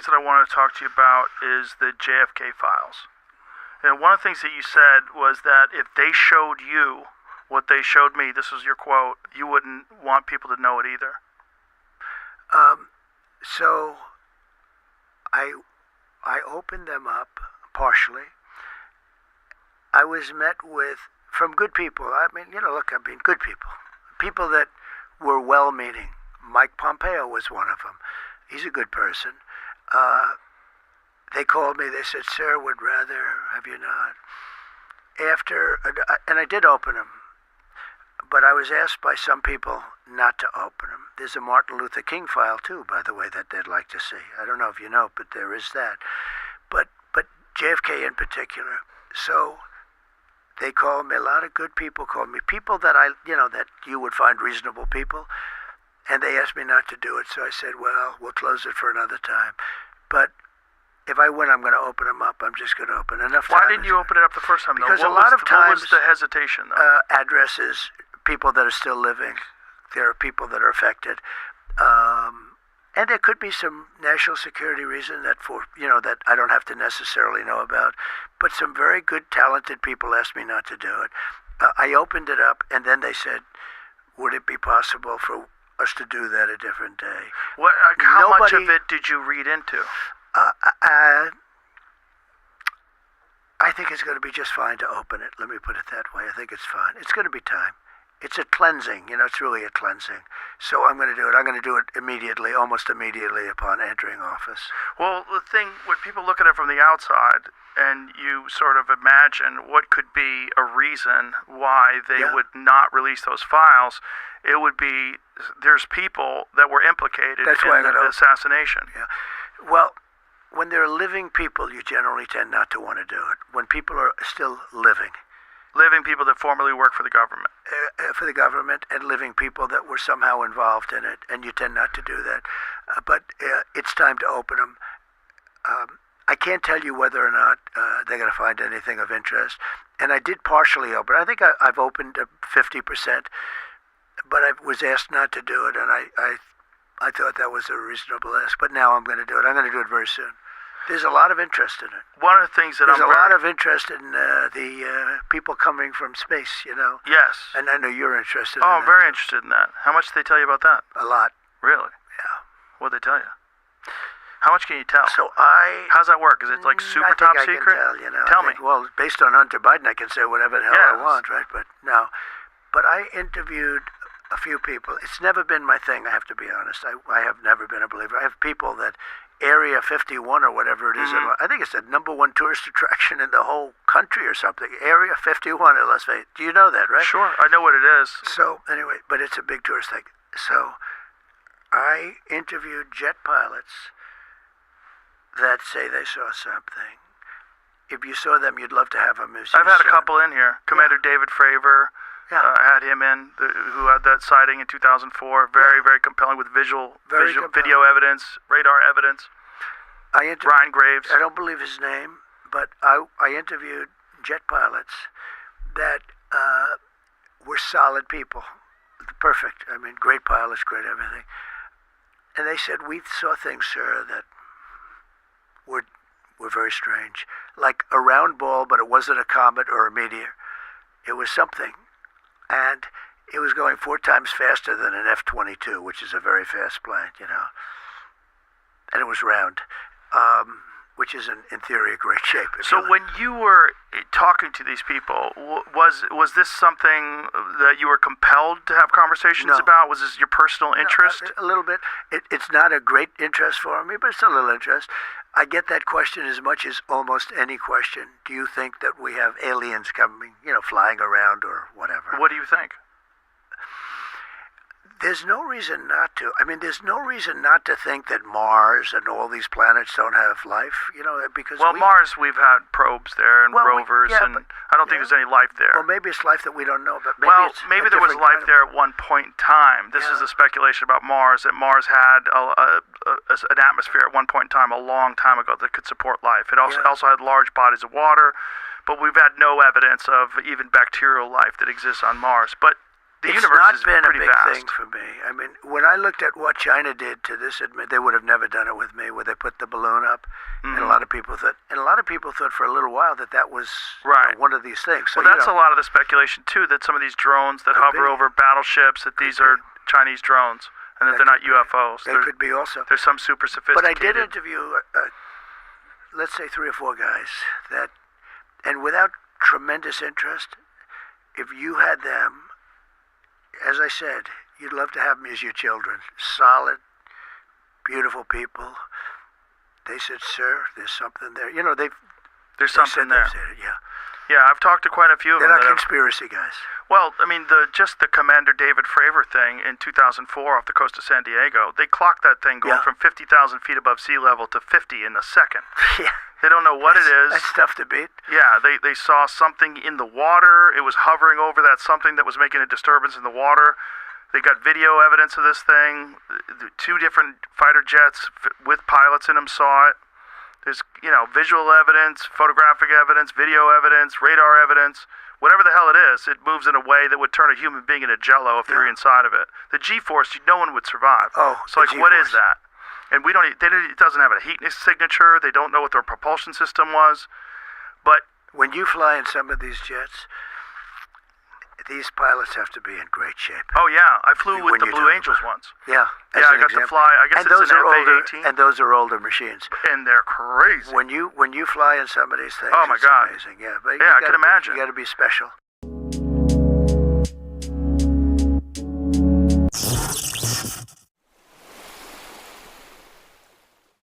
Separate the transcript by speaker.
Speaker 1: things that I want to talk to you about is the JFK files. And one of the things that you said was that if they showed you what they showed me, this was your quote, you wouldn't want people to know it either.
Speaker 2: So I opened them up partially. I was met with, from good people, good people. People that were well-meaning. Mike Pompeo was one of them. He's a good person. They called me, they said, "Sir, would rather have you not." And I did open them, but I was asked by some people not to open them. There's a Martin Luther King file too, by the way, that they'd like to see. I don't know if you know, but there is that. But JFK in particular. So they called me, a lot of good people called me, people that that you would find reasonable people, and they asked me not to do it. So I said, well, we'll close it for another time. But if I win, I'm going to open them up. I'm just going to open enough.
Speaker 1: Why didn't you open it up the first time, though?
Speaker 2: Because a lot of times,
Speaker 1: what was the hesitation, though?
Speaker 2: Addresses, people that are still living. There are people that are affected. And there could be some national security reason that that I don't have to necessarily know about. But some very good, talented people asked me not to do it. I opened it up, and then they said, would it be possible for us to do that a different day?
Speaker 1: How much of it did you read into?
Speaker 2: I think it's going to be just fine to open it. Let me put it that way. I think it's fine. It's going to be time. It's a cleansing. It's really a cleansing. So I'm going to do it. I'm going to do it immediately, almost immediately upon entering office.
Speaker 1: Well, the thing, when people look at it from the outside, and you sort of imagine what could be a reason why they would not release those files, it would be there's people that were implicated in the assassination.
Speaker 2: Yeah. Well, when there are living people, you generally tend not to want to do it. When people are still living people that formerly work for the government. And living people that were somehow involved in it, and you tend not to do that. But it's time to open them. I can't tell you whether or not they're going to find anything of interest. And I did partially open. I think I've opened 50%, but I was asked not to do it, and I thought that was a reasonable ask. But now I'm going to do it. I'm going to do it very soon. There's a lot of interest in it.
Speaker 1: One of the things that
Speaker 2: There's a lot of interest in the people coming from space,
Speaker 1: Yes.
Speaker 2: And I know you're interested in that.
Speaker 1: Oh, I'm very interested in that. How much did they tell you about that?
Speaker 2: A lot.
Speaker 1: Really?
Speaker 2: Yeah.
Speaker 1: What'd they tell you? How much can you tell?
Speaker 2: So
Speaker 1: how's that work? Is it like super top secret?
Speaker 2: I can tell,
Speaker 1: Tell me.
Speaker 2: Well, based on Hunter Biden, I can say whatever the hell I want, right? But no. But I interviewed a few people. It's never been my thing, I have to be honest. I have never been a believer. I have people that Area 51 or whatever it is. I think it's the #1 tourist attraction in the whole country or something. Area 51 in Las Vegas. Do you know that, right?
Speaker 1: Sure, I know what it is.
Speaker 2: So anyway, but it's a big tourist thing. So I interviewed jet pilots that say they saw something. If you saw them, you'd love to have them.
Speaker 1: I've had a couple in here. Commander David Fravor. I had him in, who had that sighting in 2004. Very compelling with video evidence, radar evidence. Ryan Graves.
Speaker 2: I don't believe his name, but I interviewed jet pilots that were solid people. Perfect. I mean, great pilots, great everything. And they said, we saw things, sir, that were very strange. Like a round ball, but it wasn't a comet or a meteor. It was something. And it was going 4 times faster than an F-22, which is a very fast plane, And it was round, which is, in theory, a great shape.
Speaker 1: So when you were talking to these people, was this something that you were compelled to have conversations about? Was this your personal interest?
Speaker 2: No, a little bit. It's not a great interest for me, but it's a little interest. I get that question as much as almost any question. Do you think that we have aliens coming, flying around or whatever?
Speaker 1: What do you think?
Speaker 2: There's no reason not to. I mean, there's no reason not to think that Mars and all these planets don't have life, because...
Speaker 1: Well, Mars, we've had probes there and rovers, I don't think there's any life there.
Speaker 2: Well, maybe it's life that we don't know, but
Speaker 1: maybe there was life there at one point in time. This is a speculation about Mars, that Mars had an atmosphere at one point in time, a long time ago, that could support life. It also had large bodies of water, but we've had no evidence of even bacterial life that exists on Mars. But
Speaker 2: it's
Speaker 1: universe
Speaker 2: not
Speaker 1: is
Speaker 2: been a
Speaker 1: pretty
Speaker 2: big
Speaker 1: vast.
Speaker 2: thing for me. I mean, when I looked at what China did to this, they would have never done it with me, where they put the balloon up, and a lot of people thought for a little while that was
Speaker 1: Right.
Speaker 2: one of these things. So,
Speaker 1: Well, that's a lot of the speculation too. That some of these drones that hover over battleships, that these are Chinese drones, and that they're not UFOs.
Speaker 2: They could be also.
Speaker 1: There's some super sophisticated.
Speaker 2: But I did interview, let's say 3 or 4 guys and without tremendous interest, if you had them, as I said, you'd love to have them as your children. Solid, beautiful people. They said, "Sir, there's something there."
Speaker 1: There's something there.
Speaker 2: Yeah.
Speaker 1: Yeah, I've talked to quite a few of
Speaker 2: They're
Speaker 1: them.
Speaker 2: not conspiracy guys.
Speaker 1: Well, I mean, just the Commander David Fravor thing in 2004 off the coast of San Diego, they clocked that thing going from 50,000 feet above sea level to 50 in a second.
Speaker 2: Yeah.
Speaker 1: They don't know what it is.
Speaker 2: That's tough to beat.
Speaker 1: Yeah, they saw something in the water. It was hovering over that something that was making a disturbance in the water. They got video evidence of this thing. 2 different fighter jets with pilots in them saw it. There's, visual evidence, photographic evidence, video evidence, radar evidence. Whatever the hell it is, it moves in a way that would turn a human being into jello if they're inside of it. The G-force, no one would survive.
Speaker 2: Oh,
Speaker 1: so what is that? And it doesn't have a heat signature. They don't know what their propulsion system was. But
Speaker 2: when you fly in some of these jets, these pilots have to be in great shape.
Speaker 1: Oh yeah, I flew with the Blue Angels once.
Speaker 2: Yeah,
Speaker 1: I got to fly. I guess it's an FA-18.
Speaker 2: And those are older machines.
Speaker 1: And they're crazy.
Speaker 2: When you fly in some of these things,
Speaker 1: oh my God,
Speaker 2: amazing. Yeah, but
Speaker 1: I can imagine.
Speaker 2: You got to be special.